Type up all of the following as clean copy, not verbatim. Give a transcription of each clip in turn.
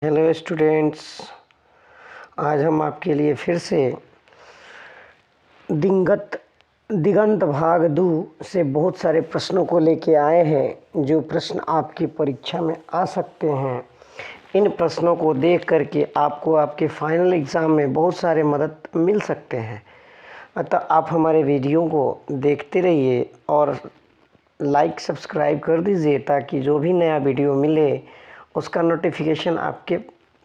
Hello students, आज हम आपके लिए फिर से दिगंत भाग 2 से बहुत सारे प्रश्नों को लेके आए हैं जो प्रश्न आपकी परीक्षा में आ सकते हैं। इन प्रश्नों को देख करके आपको आपके फाइनल एग्ज़ाम में बहुत सारे मदद मिल सकते हैं। अतः आप हमारे वीडियो को देखते रहिए और लाइक सब्सक्राइब कर दीजिए ताकि जो भी नया वीडियो मिले उसका नोटिफिकेशन आपके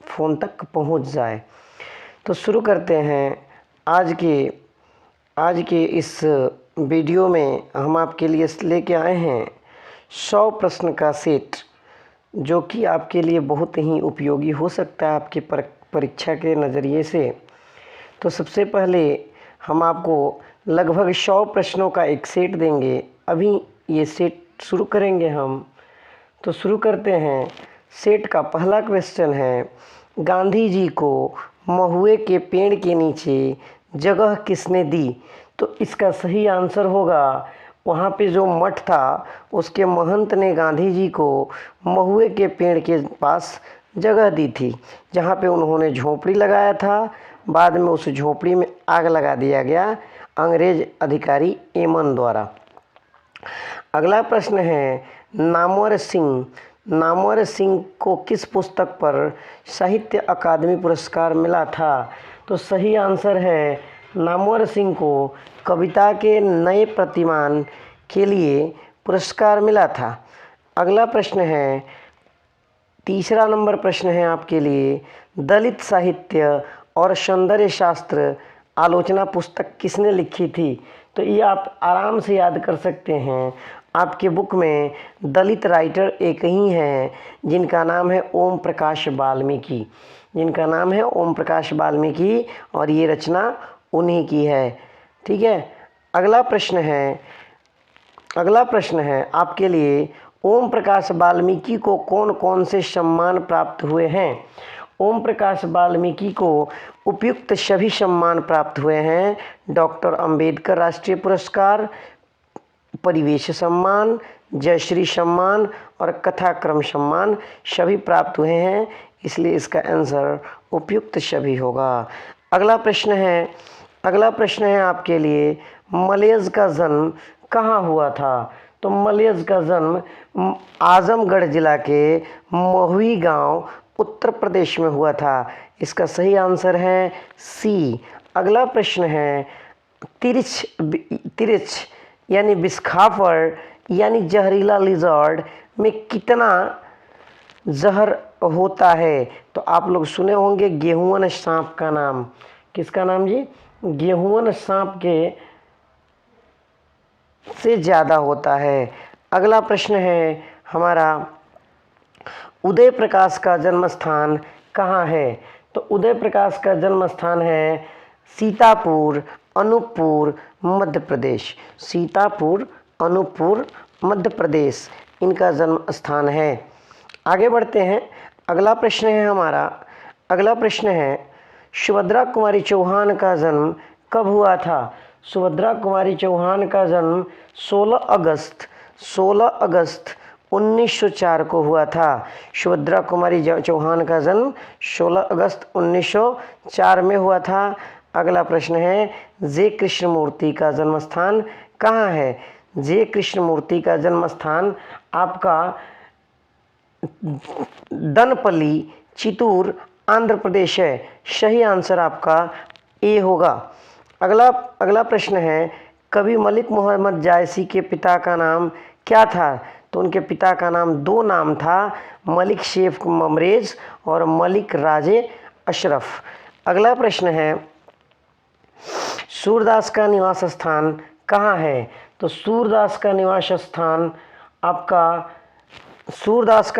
फ़ोन तक पहुंच जाए। तो शुरू करते हैं। आज के इस वीडियो में हम आपके लिए लेके आए हैं 100 प्रश्न का सेट, जो कि आपके लिए बहुत ही उपयोगी हो सकता है आपके परीक्षा के नज़रिए से। तो सबसे पहले हम आपको लगभग 100 प्रश्नों का एक सेट देंगे। अभी ये सेट शुरू करेंगे हम। तो शुरू करते हैं। सेट का पहला क्वेश्चन है, गांधी जी को महुए के पेड़ के नीचे जगह किसने दी? तो इसका सही आंसर होगा, वहाँ पे जो मठ था उसके महंत ने गांधी जी को महुए के पेड़ के पास जगह दी थी, जहाँ पे उन्होंने झोंपड़ी लगाया था। बाद में उस झोंपड़ी में आग लगा दिया गया अंग्रेज अधिकारी एमन द्वारा। अगला प्रश्न है, नामवर सिंह को किस पुस्तक पर साहित्य अकादमी पुरस्कार मिला था? तो सही आंसर है, नामवर सिंह को कविता के नए प्रतिमान के लिए पुरस्कार मिला था। अगला प्रश्न है, तीसरा नंबर प्रश्न है आपके लिए, दलित साहित्य और सौंदर्य शास्त्र आलोचना पुस्तक किसने लिखी थी? तो ये आप आराम से याद कर सकते हैं। आपके बुक में दलित राइटर एक ही हैं जिनका नाम है ओम प्रकाश वाल्मीकि, और ये रचना उन्हीं की है। ठीक है। अगला प्रश्न है आपके लिए, ओम प्रकाश वाल्मीकि को कौन कौन से सम्मान प्राप्त हुए हैं? ओम प्रकाश वाल्मीकि को उपयुक्त सभी सम्मान प्राप्त हुए हैं। डॉक्टर अंबेडकर राष्ट्रीय पुरस्कार, परिवेश सम्मान, जयश्री सम्मान और कथाक्रम सम्मान सभी प्राप्त हुए हैं, इसलिए इसका आंसर उपयुक्त सभी होगा। अगला प्रश्न है आपके लिए, मलयज का जन्म कहाँ हुआ था? तो मलयज का जन्म आजमगढ़ जिला के महुई गांव उत्तर प्रदेश में हुआ था। इसका सही आंसर है सी। अगला प्रश्न है, तिरछ यानी बिस्खाफर यानी जहरीला लिजर्ड में कितना जहर होता है? तो आप लोग सुने होंगे गेहुअन सांप का नाम। किसका नाम जी? गेहुअन सांप के से ज़्यादा होता है। अगला प्रश्न है हमारा, उदय प्रकाश का जन्म स्थान कहाँ है? तो उदय प्रकाश का जन्म स्थान है सीतापुर, अनूपपुर, मध्य प्रदेश। सीतापुर, अनूपपुर, मध्य प्रदेश इनका जन्म स्थान है। आगे बढ़ते हैं। अगला प्रश्न है, सुभद्रा कुमारी चौहान का जन्म कब हुआ था? सुभद्रा कुमारी चौहान का जन्म 16 अगस्त 1904 को हुआ था। सुभद्रा कुमारी चौहान का जन्म 16 अगस्त 1904 में हुआ था। अगला प्रश्न है, जे कृष्णमूर्ति का जन्म स्थान कहाँ है? जे कृष्णमूर्ति का जन्म स्थान आपका दनपल्ली, चित्तूर, आंध्र प्रदेश है। सही आंसर आपका ए होगा। अगला प्रश्न है, कवि मलिक मोहम्मद जायसी के पिता का नाम क्या था? तो उनके पिता का नाम 2 नाम था, मलिक शेख ममरेज और मलिक राजे अशरफ। अगला प्रश्न है, सूरदास का निवास स्थान कहाँ है? तो सूरदास का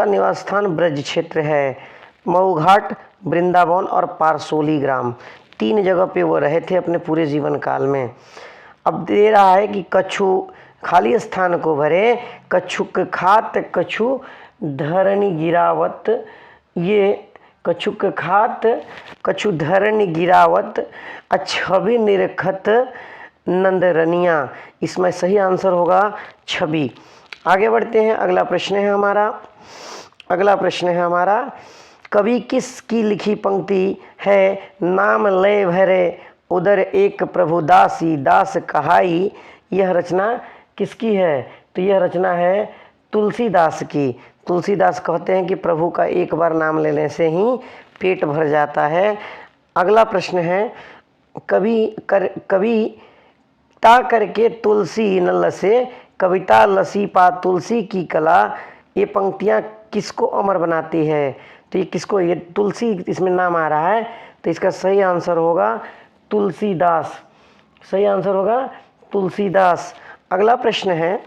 निवास स्थान ब्रज क्षेत्र है। मऊ घाट, वृंदावन और पारसोली ग्राम 3 जगह पे वो रहे थे अपने पूरे जीवन काल में। अब दे रहा है कि कछु खाली स्थान को भरे, कछुक खात कछु धरणी गिरावत, ये कछुक खात कछु धरणी गिरावत छवि निरखत नंदरनिया, इसमें सही आंसर होगा छवि। आगे बढ़ते हैं। अगला प्रश्न है हमारा, कवि किसकी लिखी पंक्ति है? नाम लय भरे उदर एक प्रभु दासी दास कहाई। यह रचना किसकी है? तो यह रचना है तुलसीदास की। तुलसीदास कहते हैं कि प्रभु का एक बार नाम लेने से ही पेट भर जाता है। अगला प्रश्न है, कविता करके तुलसी न लसे, कविता लसी पा तुलसी की कला। ये पंक्तियाँ किसको अमर बनाती है? तो ये किसको, ये तुलसी इसमें नाम आ रहा है, तो इसका सही आंसर होगा तुलसीदास। सही आंसर होगा तुलसीदास। अगला प्रश्न है,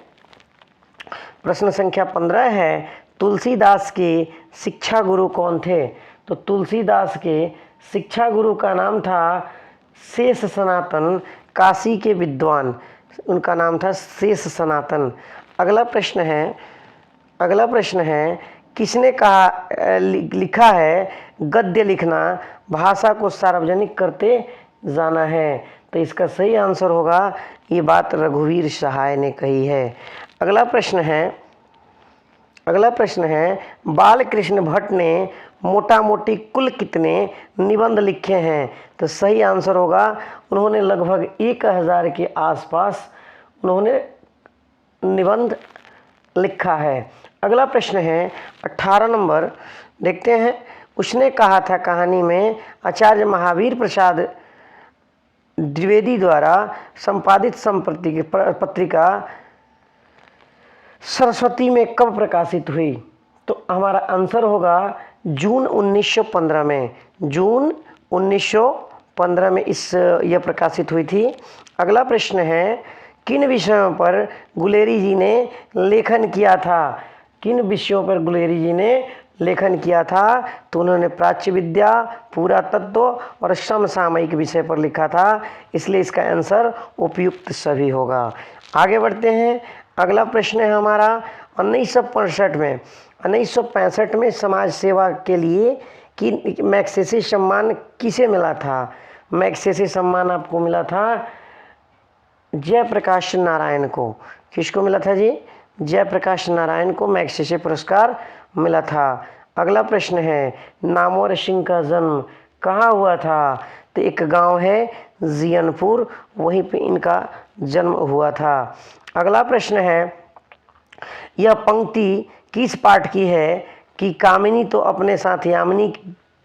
प्रश्न संख्या 15 है, तुलसीदास के शिक्षा गुरु कौन थे? तो तुलसीदास के शिक्षा गुरु का नाम था शेष सनातन, काशी के विद्वान, उनका नाम था शेष सनातन। अगला प्रश्न है, किसने कहा लिखा है गद्य लिखना भाषा को सार्वजनिक करते जाना है? तो इसका सही आंसर होगा, ये बात रघुवीर सहाय ने कही है। अगला प्रश्न है, बाल कृष्ण भट्ट ने मोटा मोटी कुल कितने निबंध लिखे हैं? तो सही आंसर होगा, उन्होंने लगभग 1000 के आसपास उन्होंने निबंध लिखा है। अगला प्रश्न है 18 नंबर, देखते हैं। उसने कहा था कहानी में आचार्य महावीर प्रसाद द्विवेदी द्वारा संपादित पत्रिका सरस्वती में कब प्रकाशित हुई? तो हमारा आंसर होगा जून 1915 में। जून 1915 में यह प्रकाशित हुई थी। अगला प्रश्न है, किन विषयों पर गुलेरी जी ने लेखन किया था? किन विषयों पर गुलेरी जी ने लेखन किया था? तो उन्होंने प्राच्य विद्या, पुरातत्व और समसामयिक विषय पर लिखा था, इसलिए इसका आंसर उपयुक्त सभी होगा। आगे बढ़ते हैं। अगला प्रश्न है हमारा 1965 में समाज सेवा के लिए कि मैग्सेसे सम्मान किसे मिला था? मैग्सेसे सम्मान आपको मिला था जयप्रकाश नारायण को। किसको मिला था जी? जयप्रकाश नारायण को मैग्सेसे पुरस्कार मिला था। अगला प्रश्न है, नामवर सिंह का जन्म कहाँ हुआ था? तो एक गांव है जियनपुर, वहीं पे इनका जन्म हुआ था। अगला प्रश्न है, यह पंक्ति किस पाठ की है कि कामिनी तो अपने साथ यामिनी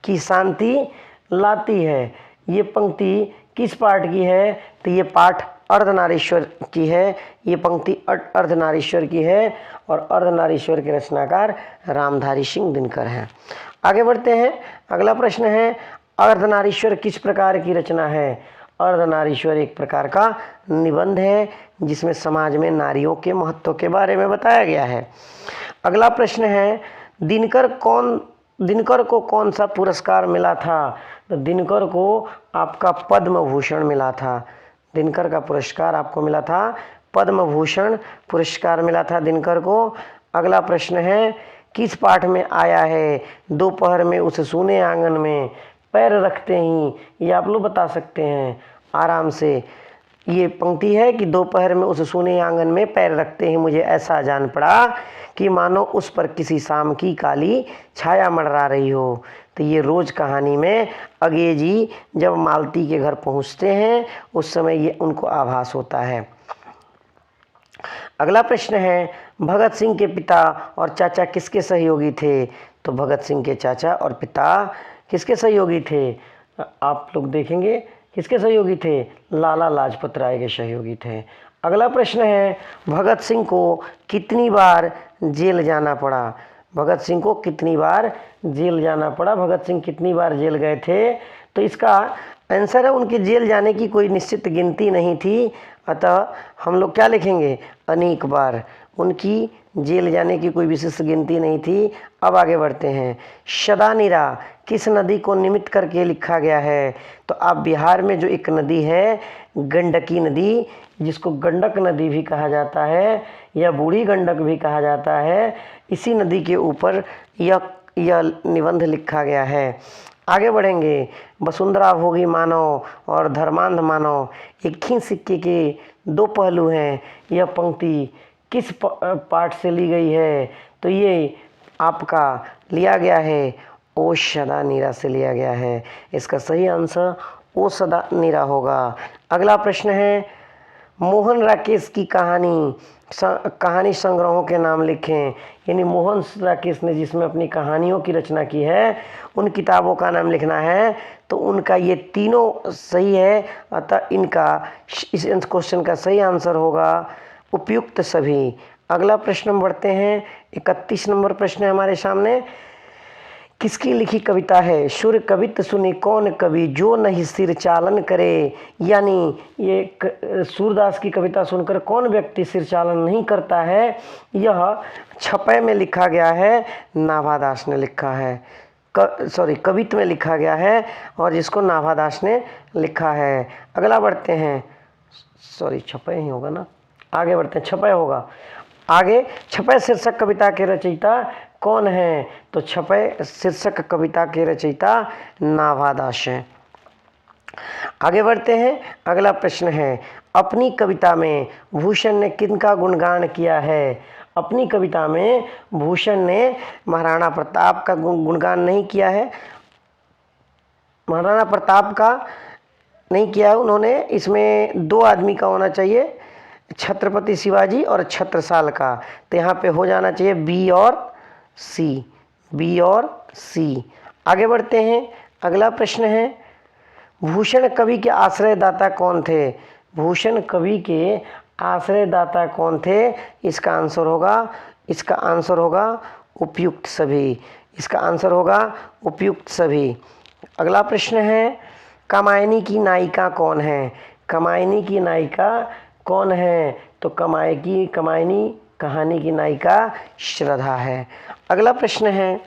की शांति लाती है? ये पंक्ति किस पाठ की है? तो ये पाठ अर्धनारीश्वर की है। ये पंक्ति अर्धनारीश्वर की है और अर्धनारीश्वर के रचनाकार रामधारी सिंह दिनकर हैं। आगे बढ़ते हैं। अगला प्रश्न है, अर्धनारीश्वर किस प्रकार की रचना है? अर्धनारीश्वर एक प्रकार का निबंध है जिसमें समाज में नारियों के महत्व के बारे में बताया गया है। अगला प्रश्न है, दिनकर को कौन सा पुरस्कार मिला था? तो दिनकर को आपका पद्म भूषण मिला था। दिनकर का पुरस्कार आपको मिला था, पद्म भूषण पुरस्कार मिला था दिनकर को। अगला प्रश्न है, किस पाठ में आया है दोपहर में उस सूने आंगन में पैर रखते ही? ये आप लोग बता सकते हैं आराम से। ये पंक्ति है कि दोपहर में उस सूने आंगन में पैर रखते ही मुझे ऐसा जान पड़ा कि मानो उस पर किसी शाम की काली छाया मंडरा रही हो। तो ये रोज़ कहानी में अगे जी जब मालती के घर पहुंचते हैं उस समय ये उनको आभास होता है। अगला प्रश्न है, भगत सिंह के पिता और चाचा किसके सहयोगी थे? तो भगत सिंह के चाचा और पिता किसके सहयोगी थे? आप लोग देखेंगे किसके सहयोगी थे? लाला लाजपत राय के सहयोगी थे। अगला प्रश्न है, भगत सिंह को कितनी बार जेल जाना पड़ा? भगत सिंह को कितनी बार जेल जाना पड़ा? भगत सिंह कितनी बार जेल गए थे? तो इसका आंसर है, उनके जेल जाने की कोई निश्चित गिनती नहीं थी, अतः हम लोग क्या लिखेंगे? अनेक बार। उनकी जेल जाने की कोई विशेष गिनती नहीं थी। अब आगे बढ़ते हैं। शदानिरा किस नदी को निमित्त करके लिखा गया है? तो आप बिहार में जो एक नदी है गंडकी नदी, जिसको गंडक नदी भी कहा जाता है या बूढ़ी गंडक भी कहा जाता है, इसी नदी के ऊपर यह निबंध लिखा गया है। आगे बढ़ेंगे। वसुंधरा भोगी मानव और धर्मांध मानव एक ही सिक्के के दो पहलू हैं। यह पंक्ति किस पाठ से ली गई है? तो ये आपका लिया गया है ओषधा नीरा से लिया गया है। इसका सही आंसर ओषधा नीरा होगा। अगला प्रश्न है, मोहन राकेश की कहानी संग्रहों के नाम लिखें। यानी मोहन राकेश ने जिसमें अपनी कहानियों की रचना की है उन किताबों का नाम लिखना है। तो उनका ये तीनों सही है, अतः इनका इस क्वेश्चन का सही आंसर होगा उपयुक्त सभी। अगला प्रश्न हम बढ़ते हैं। 31 नंबर प्रश्न है हमारे सामने। किसकी लिखी कविता है? सूर्य कवित सुनी कौन कवि, जो नहीं सिर चालन करे। यानी ये सूरदास की कविता सुनकर कौन व्यक्ति सिर चालन नहीं करता है? यह छपै में लिखा गया है, नाभादास ने लिखा है। कवित्त में लिखा गया है और जिसको नाभादास ने लिखा है। अगला बढ़ते हैं। छपै ही होगा ना, आगे बढ़ते हैं। छपै होगा आगे। छपै शीर्षक कविता के रचयिता कौन है? तो छपै शीर्षक कविता के रचयिता नाभादास हैं। आगे बढ़ते हैं। अगला प्रश्न है, अपनी कविता में भूषण ने किनका गुणगान किया है? अपनी कविता में भूषण ने महाराणा प्रताप का गुणगान नहीं किया है। महाराणा प्रताप का नहीं किया है उन्होंने। इसमें दो आदमी का होना चाहिए, छत्रपति शिवाजी और छत्रसाल का। तो यहाँ पे हो जाना चाहिए बी और सी। आगे बढ़ते हैं। अगला प्रश्न है, भूषण कवि के आश्रयदाता कौन थे? भूषण कवि के आश्रयदाता कौन थे? इसका आंसर होगा उपयुक्त सभी। इसका आंसर होगा उपयुक्त सभी। अगला प्रश्न है, कामायनी की नायिका कौन है? कामायनी की नायिका कौन है? तो कामायनी कहानी की नायिका श्रद्धा है। अगला प्रश्न है,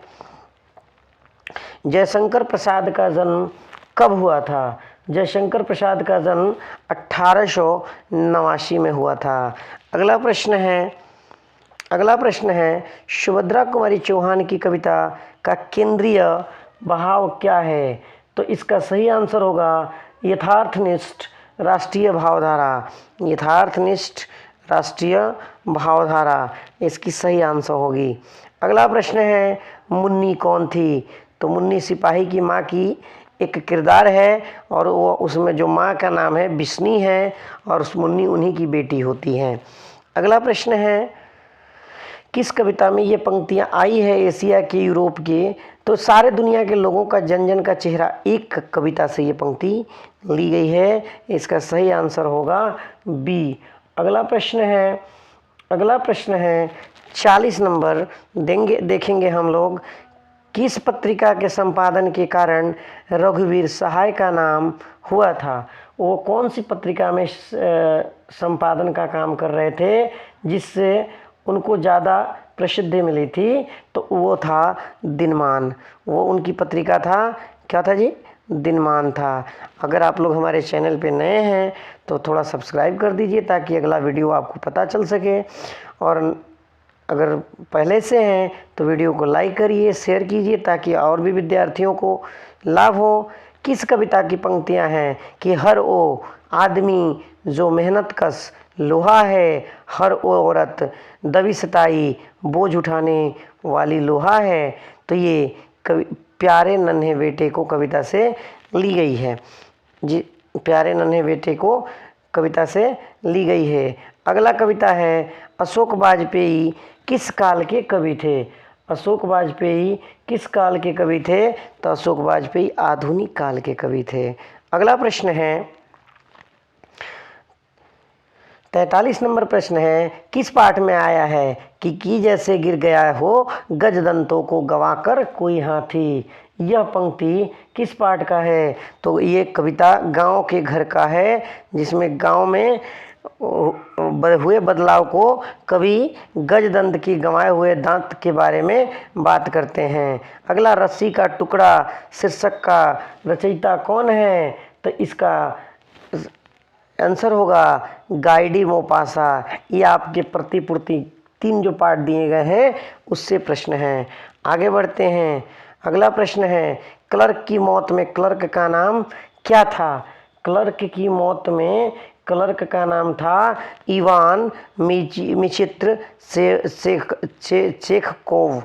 जयशंकर प्रसाद का जन्म कब हुआ था? जयशंकर प्रसाद का जन्म 1889 में हुआ था। अगला प्रश्न है, सुभद्रा कुमारी चौहान की कविता का केंद्रीय भाव क्या है? तो इसका सही आंसर होगा यथार्थनिष्ठ राष्ट्रीय भावधारा। यथार्थनिष्ठ राष्ट्रीय भावधारा इसकी सही आंसर होगी। अगला प्रश्न है, मुन्नी कौन थी? तो मुन्नी सिपाही की माँ की एक किरदार है और वो उसमें जो माँ का नाम है बिस्नी है और उस मुन्नी उन्हीं की बेटी होती है। अगला प्रश्न है, किस कविता में ये पंक्तियाँ आई है एशिया के, यूरोप के? तो सारे दुनिया के लोगों का जन जन का चेहरा एक कविता से ये पंक्ति ली गई है। इसका सही आंसर होगा बी। अगला प्रश्न है 40 नंबर देखेंगे हम लोग। किस पत्रिका के संपादन के कारण रघुवीर सहाय का नाम हुआ था? वो कौन सी पत्रिका में संपादन का काम कर रहे थे जिससे उनको ज़्यादा प्रसिद्धि मिली थी? तो वो था दिनमान। वो उनकी पत्रिका था, क्या था जी? दिनमान था। अगर आप लोग हमारे चैनल पे नए हैं तो थोड़ा सब्सक्राइब कर दीजिए ताकि अगला वीडियो आपको पता चल सके, और अगर पहले से हैं तो वीडियो को लाइक करिए, शेयर कीजिए ताकि और भी विद्यार्थियों को लाभ हो। किस कविता की पंक्तियां हैं कि हर वो आदमी जो मेहनत कश लोहा है, हर वो औरत दबी सताई बोझ उठाने वाली लोहा है? तो ये प्यारे नन्हे बेटे को कविता से ली गई है जी। प्यारे नन्हे बेटे को कविता से ली गई है। अगला कविता है, अशोक वाजपेयी किस काल के कवि थे? अशोक वाजपेयी किस काल के कवि थे? तो अशोक वाजपेयी आधुनिक काल के कवि थे। अगला प्रश्न है 43 नंबर प्रश्न है, किस पाठ में आया है कि जैसे गिर गया हो गजदंतों को गवाकर कोई हाथी? यह पंक्ति किस पाठ का है? तो ये कविता गांव के घर का है, जिसमें गांव में हुए बदलाव को कवि गजदंत की गंवाए हुए दांत के बारे में बात करते हैं। अगला, रस्सी का टुकड़ा शीर्षक का रचयिता कौन है? तो इसका आंसर होगा गाइडी मोपासा। ये आपके प्रतिपूर्ति 3 जो पार्ट दिए गए हैं उससे प्रश्न है। आगे बढ़ते हैं। अगला प्रश्न है, क्लर्क की मौत में क्लर्क का नाम क्या था? क्लर्क की मौत में क्लर्क का नाम था इवान मिचित्र चेखकोव।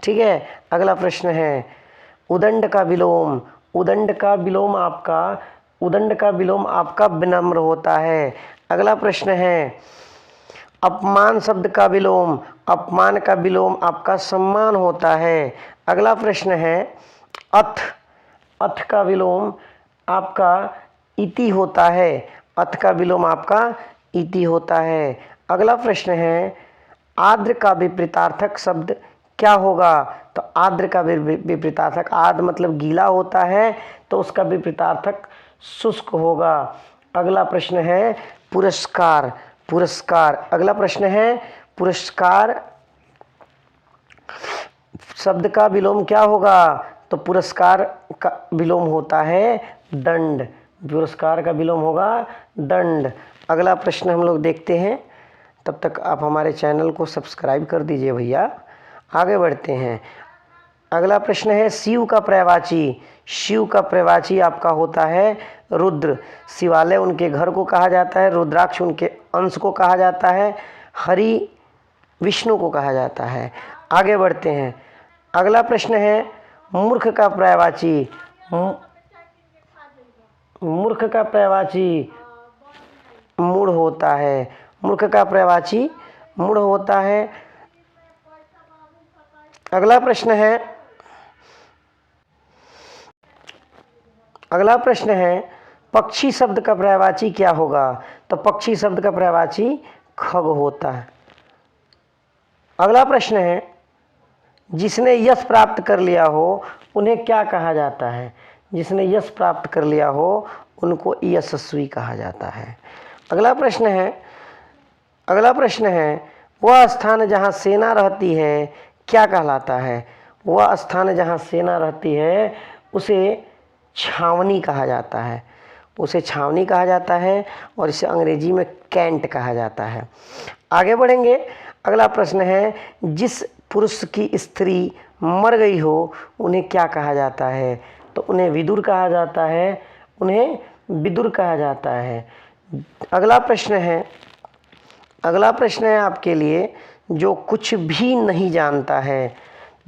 ठीक है। अगला प्रश्न है, उदंड का विलोम, उदंड का विलोम आपका विनम्र होता है। अगला प्रश्न है अपमान शब्द का विलोम, अपमान का विलोम आपका सम्मान होता है। अगला प्रश्न है अथ, अथ का विलोम आपका इति होता है, अथ का विलोम आपका इति होता है। अगला प्रश्न है आर्द्र का विपरीतार्थक शब्द क्या होगा? तो आर्द्र का विपरीतार्थक, आर्द्र मतलब गीला होता है तो उसका विपरीतार्थक शुष्क होगा। अगला प्रश्न है पुरस्कार, पुरस्कार। अगला प्रश्न है पुरस्कार शब्द का विलोम क्या होगा? तो पुरस्कार का विलोम होता है दंड, पुरस्कार का विलोम होगा दंड। अगला प्रश्न हम लोग देखते हैं, तब तक आप हमारे चैनल को सब्सक्राइब कर दीजिए भैया। आगे बढ़ते हैं। अगला प्रश्न है शिव का पर्यायवाची, शिव का पर्यायवाची आपका होता है रुद्र। शिवालय उनके घर को कहा जाता है, रुद्राक्ष उनके अंश को कहा जाता है, हरि विष्णु को कहा जाता है। आगे बढ़ते हैं। अगला प्रश्न है मूर्ख का पर्यायवाची, मूर्ख का पर्यायवाची मूढ़ होता है, मूर्ख का पर्यायवाची मूढ़ होता है। अगला प्रश्न है, अगला प्रश्न है पक्षी शब्द का पर्यायवाची क्या होगा? तो पक्षी शब्द का पर्यायवाची खग होता है। अगला प्रश्न है जिसने यश प्राप्त कर लिया हो उन्हें क्या कहा जाता है? जिसने यश प्राप्त कर लिया हो उनको यशस्वी कहा जाता है। अगला प्रश्न है, अगला प्रश्न है वह स्थान जहाँ सेना रहती है क्या कहलाता है? वह स्थान जहाँ सेना रहती है उसे छावनी कहा जाता है, उसे छावनी कहा जाता है और इसे अंग्रेजी में कैंट कहा जाता है। आगे बढ़ेंगे। अगला प्रश्न है जिस पुरुष की स्त्री मर गई हो उन्हें क्या कहा जाता है? तो उन्हें विदुर कहा जाता है, उन्हें विदुर कहा जाता है। अगला प्रश्न है, अगला प्रश्न है आपके लिए जो कुछ भी नहीं जानता है,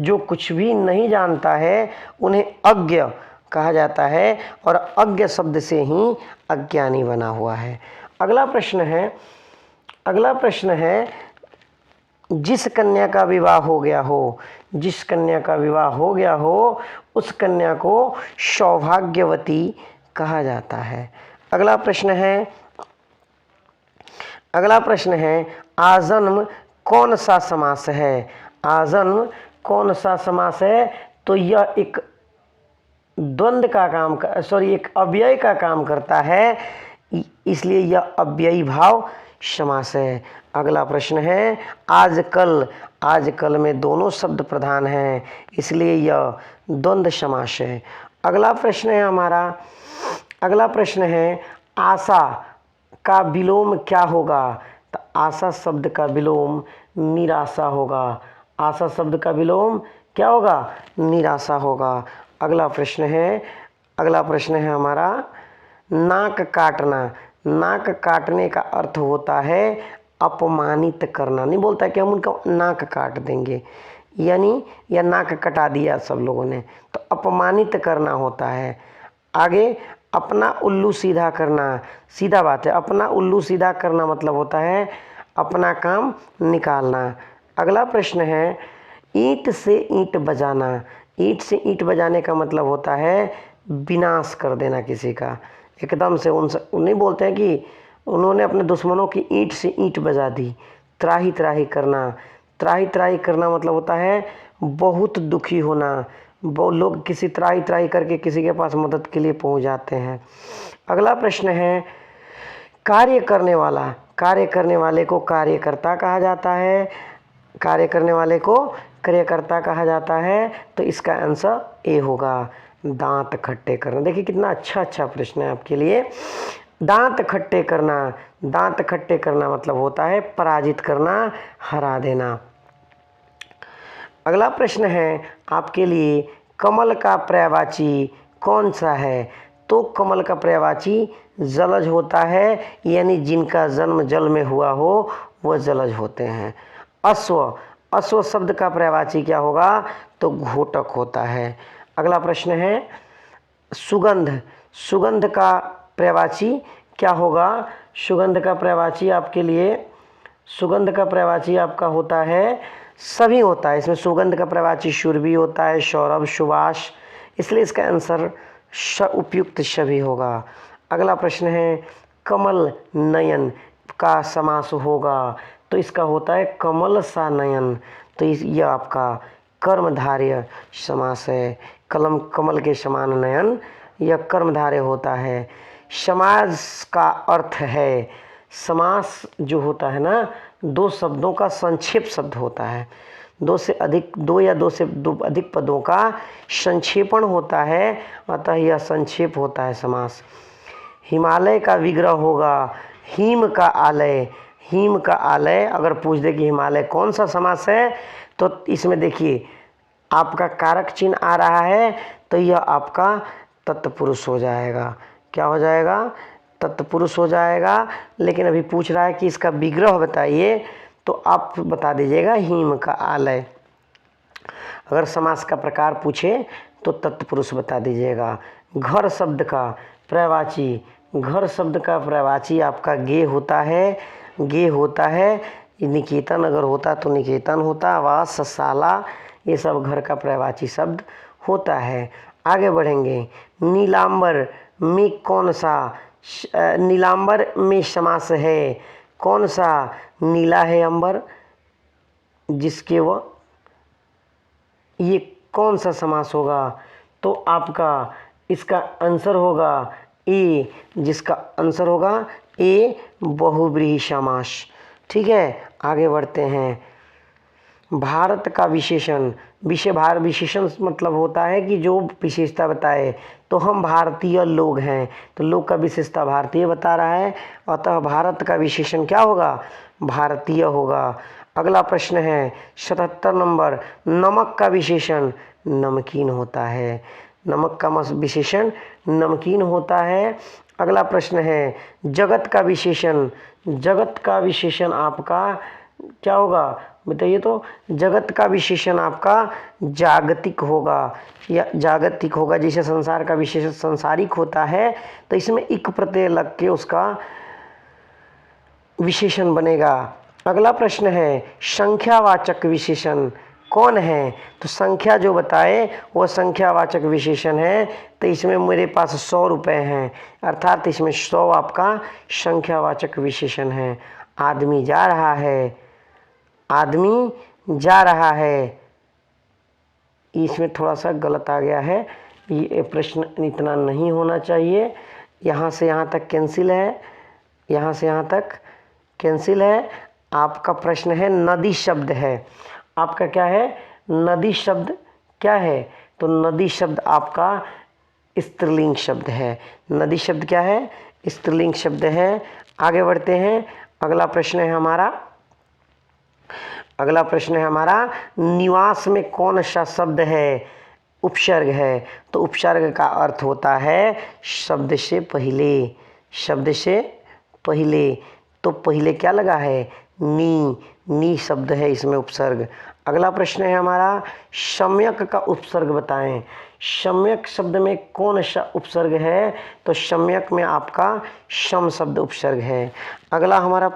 जो कुछ भी नहीं जानता है उन्हें अज्ञ कहा जाता है और अज्ञ शब्द से ही अज्ञानी बना हुआ है। अगला प्रश्न है, अगला प्रश्न है जिस कन्या का विवाह हो गया हो, जिस कन्या का विवाह हो गया हो उस कन्या को सौभाग्यवती कहा जाता है। अगला प्रश्न है, अगला प्रश्न है आजन्म कौन सा समास है? आजन्म कौन सा समास है? तो यह एक द्वंद्व का काम एक अव्यय का काम करता है, इसलिए यह अव्ययी भाव समास है। अगला प्रश्न है आजकल, आजकल में दोनों शब्द प्रधान हैं इसलिए यह द्वंद्व समास है। अगला प्रश्न है हमारा, अगला प्रश्न है आशा का विलोम क्या होगा? तो आशा शब्द का विलोम निराशा होगा, आशा शब्द का विलोम क्या होगा? निराशा होगा। अगला प्रश्न है, अगला प्रश्न है हमारा नाक काटना, नाक काटने का अर्थ होता है अपमानित करना। नहीं बोलता है कि हम उनका नाक काट देंगे, यानी या नाक कटा दिया सब लोगों ने, तो अपमानित करना होता है। आगे अपना उल्लू सीधा करना, सीधा बात है, अपना उल्लू सीधा करना मतलब होता है अपना काम निकालना। अगला प्रश्न है ईंट से ईंट बजाना, ईंट से ईंट बजाने का मतलब होता है विनाश कर देना किसी का, एकदम से उनसे नहीं बोलते हैं कि उन्होंने अपने दुश्मनों की ईंट से ईंट बजा दी। त्राही त्राही करना, त्राही त्राही करना मतलब होता है बहुत दुखी होना, वो लोग किसी त्राही त्राही करके किसी के पास मदद के लिए पहुंच जाते हैं। अगला प्रश्न है कार्य करने वाला, कार्य करने वाले को कार्यकर्ता कहा जाता है, कार्य करने वाले को कार्यकर्ता कहा जाता है, तो इसका आंसर ए होगा दांत खट्टे करना। देखिए कितना अच्छा अच्छा प्रश्न है आपके लिए। दांत खट्टे करना, दांत खट्टे करना मतलब होता है पराजित करना, हरा देना। अगला प्रश्न है आपके लिए कमल का पर्यायवाची कौन सा है? तो कमल का पर्यायवाची जलज होता है, यानी जिनका जन्म जल में हुआ हो वह जलज होते हैं। अश्व, अश्व शब्द का पर्यायवाची क्या होगा? तो घोटक होता है। अगला प्रश्न है सुगंध, सुगंध का पर्यायवाची क्या होगा? सुगंध का पर्यायवाची आपके लिए, सुगंध का पर्यायवाची आपका होता है सभी होता है। इसमें सुगंध का पर्यायवाची सुरभि होता है, सौरभ, सुवास, इसलिए इसका आंसर उपयुक्त सभी होगा। अगला प्रश्न है कमल नयन का समास होगा, तो इसका होता है कमल सा नयन, तो यह आपका कर्मधारय समास है। कमल के समान नयन, यह कर्मधारय होता है। समास का अर्थ है, समास जो होता है ना, दो शब्दों का संक्षेप शब्द होता है, दो या दो से अधिक पदों का संक्षेपण होता है, अतः यह संक्षेप होता है समास। हिमालय का विग्रह होगा हिम का आलय, हिम का आलय अगर पूछ दे कि हिमालय कौन सा समास है, तो इसमें देखिए आपका कारक चिन्ह आ रहा है, तो यह आपका तत्पुरुष हो जाएगा। क्या हो जाएगा? तत्पुरुष हो जाएगा। लेकिन अभी पूछ रहा है कि इसका विग्रह बताइए, तो आप बता दीजिएगा हिम का आलय। अगर समास का प्रकार पूछे तो तत्पुरुष बता दीजिएगा। घर शब्द का पर्यायवाची, घर शब्द का पर्यायवाची आपका गे होता है, गे होता है। निकेतन अगर होता तो निकेतन होता, वास, शाला, ये सब घर का पर्यायवाची शब्द होता है। आगे बढ़ेंगे। नीलांबर में कौन सा, नीलांबर में समास है, कौन सा नीला है अंबर जिसके वह, ये कौन सा समास होगा? तो आपका इसका आंसर होगा ए, जिसका आंसर होगा ए बहुव्रीहि समास। ठीक है, आगे बढ़ते हैं। भारत का विशेषण, विशेषण मतलब होता है कि जो विशेषता बताए, तो हम भारतीय लोग हैं, तो लोग का विशेषता भारतीय बता रहा है, अतः भारत का विशेषण क्या होगा? भारतीय होगा। अगला प्रश्न है 77 नंबर, नमक का विशेषण नमकीन होता है, नमक का विशेषण नमकीन होता है। अगला प्रश्न है जगत का विशेषण, जगत का विशेषण आपका क्या होगा बताइए? तो जगत का विशेषण आपका जागतिक होगा, या जागतिक होगा। जैसे संसार का विशेषण संसारिक होता है, तो इसमें इक प्रत्यय लग के उसका विशेषण बनेगा। अगला प्रश्न है संख्यावाचक विशेषण कौन है? तो संख्या जो बताए वो संख्यावाचक विशेषण है, तो इसमें मेरे पास 100 रुपये हैं, अर्थात इसमें 100 आपका संख्यावाचक विशेषण है। आदमी जा रहा है, आदमी जा रहा है, इसमें थोड़ा सा गलत आ गया है, ये प्रश्न इतना नहीं होना चाहिए। यहाँ से यहाँ तक कैंसिल है, यहाँ से यहाँ तक कैंसिल है। आपका प्रश्न है नदी शब्द है, आपका क्या है? नदी शब्द क्या है? तो नदी शब्द आपका स्त्रीलिंग शब्द है। नदी शब्द क्या है? स्त्रीलिंग शब्द है। आगे बढ़ते हैं। अगला प्रश्न है हमारा, अगला प्रश्न है हमारा निवास में कौन सा शब्द है? उपसर्ग है, तो उपसर्ग का अर्थ होता है शब्द से पहले, शब्द से पहले। तो पहले क्या लगा है? नी शब्द है इसमें उपसर्ग। अगला प्रश्न है हमारा सम्यक का उपसर्ग बताएं। सम्यक शब्द में कौन सा उपसर्ग है? तो सम्यक में आपका सम शब्द उपसर्ग है। अगला हमारा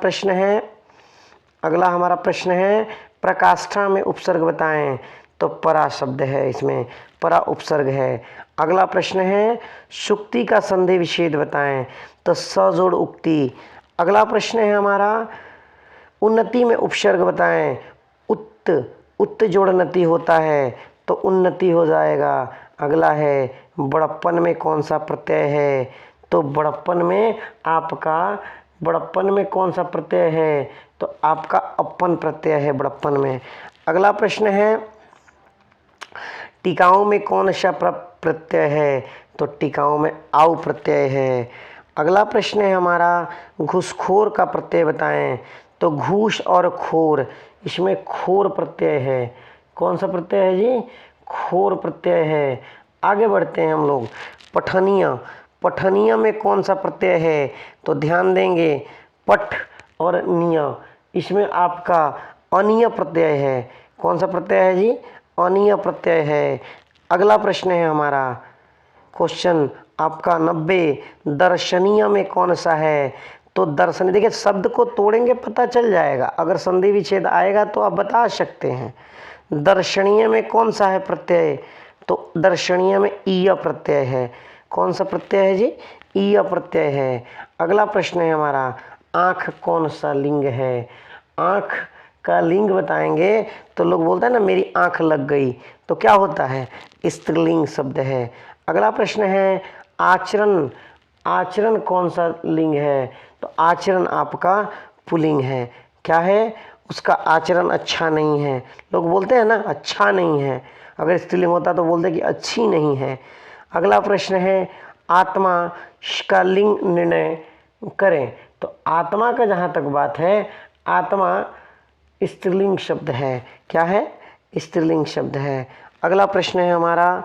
प्रश्न है प्रकाष्ठा में उपसर्ग बताएं। तो परा शब्द है, इसमें परा उपसर्ग है। अगला प्रश्न है सुक्ति का संधि विच्छेद बताएं। तो सजोड़ उक्ति। अगला प्रश्न है हमारा उन्नति में उपसर्ग बताएं। उत्त जोड़ नति होता है, तो उन्नति हो जाएगा। अगला है बड़प्पन में कौन सा प्रत्यय है? तो बड़प्पन में कौन सा प्रत्यय है? तो आपका अपन प्रत्यय है बड़प्पन में। अगला प्रश्न है टिकाऊ में कौन सा प्रत्यय है? तो टिकाऊ में आउ प्रत्यय है। अगला प्रश्न है हमारा घूसखोर का प्रत्यय बताएं। तो घूस और खोर, इसमें खोर प्रत्यय है। कौन सा प्रत्यय है जी? खोर प्रत्यय है। आगे बढ़ते हैं हम लोग। पठनीय में कौन सा प्रत्यय है? तो ध्यान देंगे पठ और निय, इसमें आपका अनीय प्रत्यय है। कौन सा प्रत्यय है जी? अनीय प्रत्यय है। अगला प्रश्न है हमारा क्वेश्चन आपका 90, दर्शनीय में कौन सा है? तो दर्शनीय, देखिए शब्द को तोड़ेंगे पता चल जाएगा, अगर संधि विच्छेद आएगा तो आप बता सकते हैं। दर्शनीय में कौन सा है प्रत्यय? तो दर्शनीय में ईय प्रत्यय है। कौन सा प्रत्यय है जी? ईय प्रत्यय है। अगला प्रश्न है हमारा, आँख कौन सा लिंग है? आँख का लिंग बताएंगे तो लोग बोलते हैं ना मेरी आँख लग गई, तो क्या होता है? स्त्रीलिंग शब्द है। अगला प्रश्न है आचरण, आचरण कौन सा लिंग है? तो आचरण आपका पुल्लिंग है। क्या है? उसका आचरण अच्छा नहीं है। लोग बोलते हैं ना अच्छा नहीं है, अगर स्त्रीलिंग होता तो बोलते कि अच्छी नहीं है। अगला प्रश्न है आत्मा का लिंग निर्णय करें। तो आत्मा का जहाँ तक बात है, आत्मा स्त्रीलिंग शब्द है। क्या है? स्त्रीलिंग शब्द है। अगला प्रश्न है हमारा,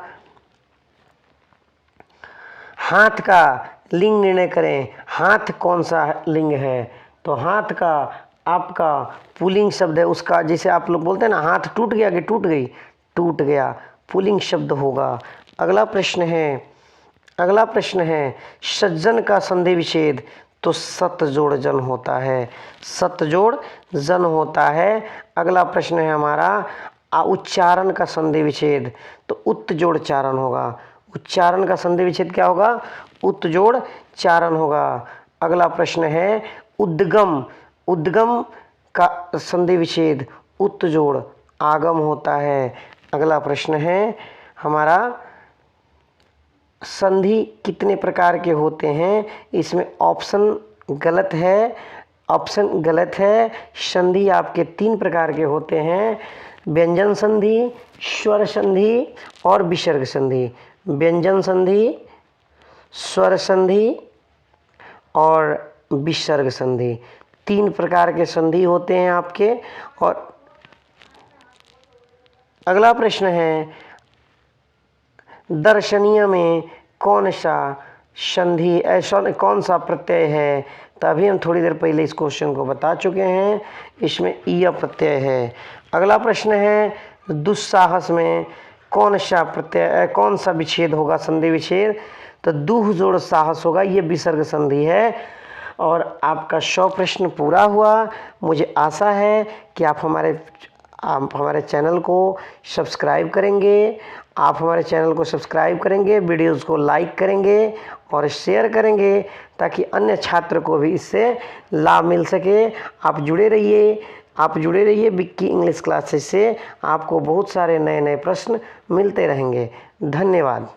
हाथ का लिंग निर्णय करें। हाथ कौन सा लिंग है? तो हाथ का आपका पुल्लिंग शब्द है। उसका जैसे आप लोग बोलते हैं ना हाथ टूट गया कि टूट गई, टूट गया, पुल्लिंग शब्द होगा। अगला प्रश्न है सज्जन का संधि विच्छेद। तो सत जोड़ जन होता है, सत जोड़ जन होता है। अगला प्रश्न है हमारा उच्चारण का संधि विच्छेद। तो उत जोड़ चारण होगा। उच्चारण का संधि विच्छेद क्या होगा? उत जोड़ चारण होगा। अगला प्रश्न है उद्गम, उद्गम का संधि विच्छेद उत जोड़ आगम होता है। अगला प्रश्न है हमारा संधि कितने प्रकार के होते हैं? इसमें ऑप्शन गलत है, ऑप्शन गलत है। संधि आपके 3 प्रकार के होते हैं, व्यंजन संधि, स्वर संधि और विसर्ग संधि। व्यंजन संधि, स्वर संधि और विसर्ग संधि, 3 प्रकार के संधि होते हैं आपके। और अगला प्रश्न है दर्शनीय में कौन सा संधि ऐसा कौन सा प्रत्यय है? तो अभी हम थोड़ी देर पहले इस क्वेश्चन को बता चुके हैं, इसमें ईय प्रत्यय है। अगला प्रश्न है दुस्साहस में कौन सा प्रत्यय, कौन सा विच्छेद होगा? संधि विच्छेद। तो दुह जोड़ साहस होगा, ये विसर्ग संधि है। और आपका 100 प्रश्न पूरा हुआ। मुझे आशा है कि आप हमारे चैनल को सब्सक्राइब करेंगे, आप हमारे चैनल को सब्सक्राइब करेंगे, वीडियोस को लाइक करेंगे और शेयर करेंगे ताकि अन्य छात्र को भी इससे लाभ मिल सके। आप जुड़े रहिए विक्की इंग्लिश क्लासेस से। आपको बहुत सारे नए नए प्रश्न मिलते रहेंगे। धन्यवाद।